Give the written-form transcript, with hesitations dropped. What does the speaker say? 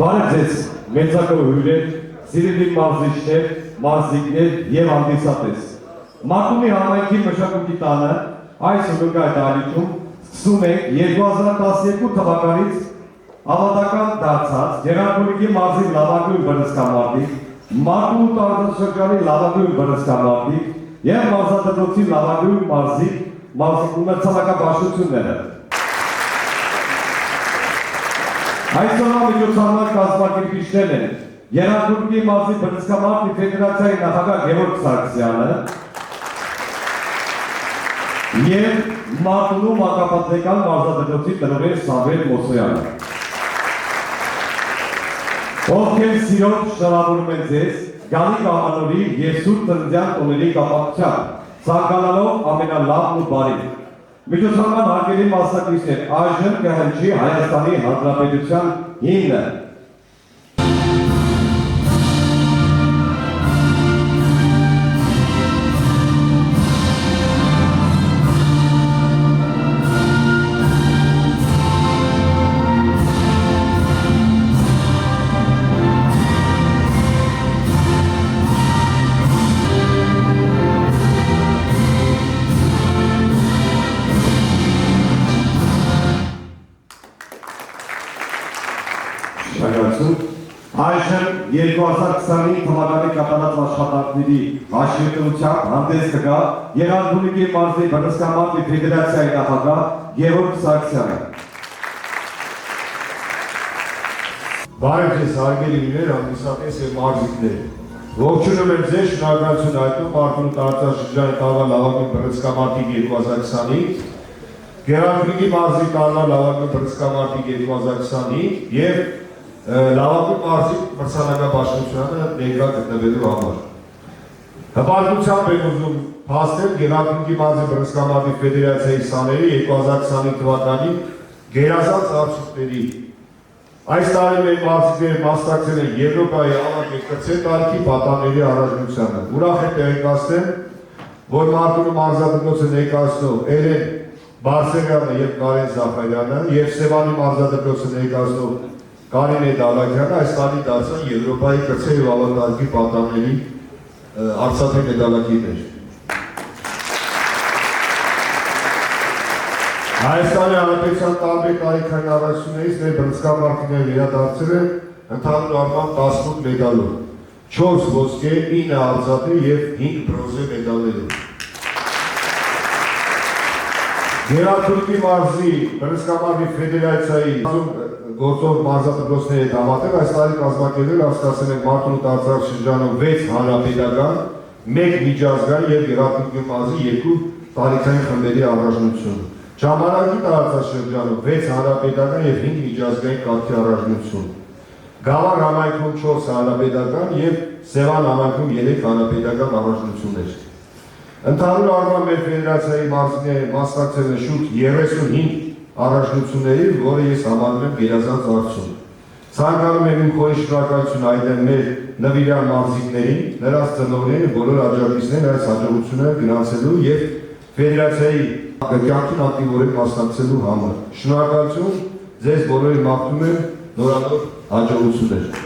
Բարև ձեզ, մեծակո հյուրեր, սիրելի մարզիչներ, մարզիկներ և հանդիսատես։ Մարտունի համայնքի մշակույթի տանը այս ուղղակի դահլիճում սկսում ենք 2012 թվականից ավանդական դարձած Գեղարքունիքի մարզի լավագույն բժշկամարտիկ, Մարտունու տարածաշրջանի լավագույն բժշկամարտիկ և մարզադպրոցի լավագույն մարզիկ մրցանակաբաշխությունները։ Այսօրվա միջոցառման կազմակերպիչներն են Գեղարքունիքի մարզի բժշկամարտի ֆեդերացիայի նախագահ Գևորգ Սարգսյանը և Մարտունու մանկապատանեկան մարզադպրոցի տնօրեն Սամվել Մոսոյանը։ Ովքեր սիրով շնորհավորում են ձեզ գալիք ամանորի և սուրբ ծննդյան տոների կապակցությամբ, ցանկանալով ամենալավն ու բարին։ Միջոցառման հարգելի մասնակիցներ, այժմ կհնչի Հայաստանի Հանրապետության հիմնը։ Այժմ 2025 թվականի կատարած աշխատանքների հաշվետվությամբ հանդես կգա Գեղարքունիքի մարզի բժշկամարտի ֆեդերացիայի նախագահ Գևորգ Սարգսյանը։ Բարև ձեզ հարգելի հյուրեր, հանդիսատես և մարզիկներ։ Ողջունում եմ ձեզ, շնորհակալություն հայտնում Մարտունու տարածաշրջանի տարվա լավագույն բժշկամարտիկ 2025, Գեղարքունիքի մարզի տարվա լավագույն բժշկամարտիկ 2025 և լավագույն մարզիկ մրցանակաբաշխությանը ներկա գտնվելու համար։ Հպարտությամբ եմ ուզում փաստել Գեղարքունիքի մարզի բժշկամարտի ֆեդերացիայի սաների 2025 թվականի գերազանց արդյունքների։ Այս տարի մեր մարզիկները մասնակցել են Եվրոպայի ավագ կրծե տարիքի պատանների առաջնությանը։ Ուրախ եմ տեղեկացնել, որ Մարտունու մարզադպրոցը ներկայացնող Էլեն Բարսեղյանը և Կարեն Զաֆարյանը և Սևանի մարզադպրոցը ներկայացնող Կարինե Դալակյանը այս տարի դարձան Եվրոպայի կրծե և ավանդարկի պատանների արծաթե մեդալակիրներ։ Հայաստանի Հանրապետության տարբեր տարիքային առաջնություններից մեր բժշկամարտիկները վերադարձել են ընդհանուր առմամբ 18 մեդալով, 4 ոսկե, 9 արծաթե և 5 բրոնզե մեդալներով։ Գեղարքունիքի մարզի բժշկամարտի ֆեդերացիայի գործող մարզադպրոցների հետ համատեղ այս տարի կազմակերպել անցկացել են Մարտունու տարածաշրջանում 6 հանրապետական, 1 միջազգային և Գեղարքունիքի մարզի 2 տարիքային խմբերի առաջնություն։ Ճամբարակի տարածաշրջանում 6 հանրապետական և 5 միջազգային կարգի առաջնություն։ Գավառ համայնքում 4 հանրապետական և Սևան համայնքում 3 հանրապետական առաջնություններ։ Ընդհանուր առմամբ մեր ֆեդերացիայի մարզիկները մասնակցել են շուրջ 35 առաջնությունների, որը ես համարում եմ գերազանց արդյունք։ Ցանկանում եմ իմ խորին շնորհակալություն հայտնել մեր նվիրյալ մարզիկներին, նրանց ծնողներին, բոլոր աջակիցներին այս հաջողությունները գրանցելու և ֆեդերացիայի կյանքին ակտիվորեն մասնակցելու համար։ Շնորհակալություն, ձեզ բոլորին մաղթում եմ նորանոր հաջողություններ։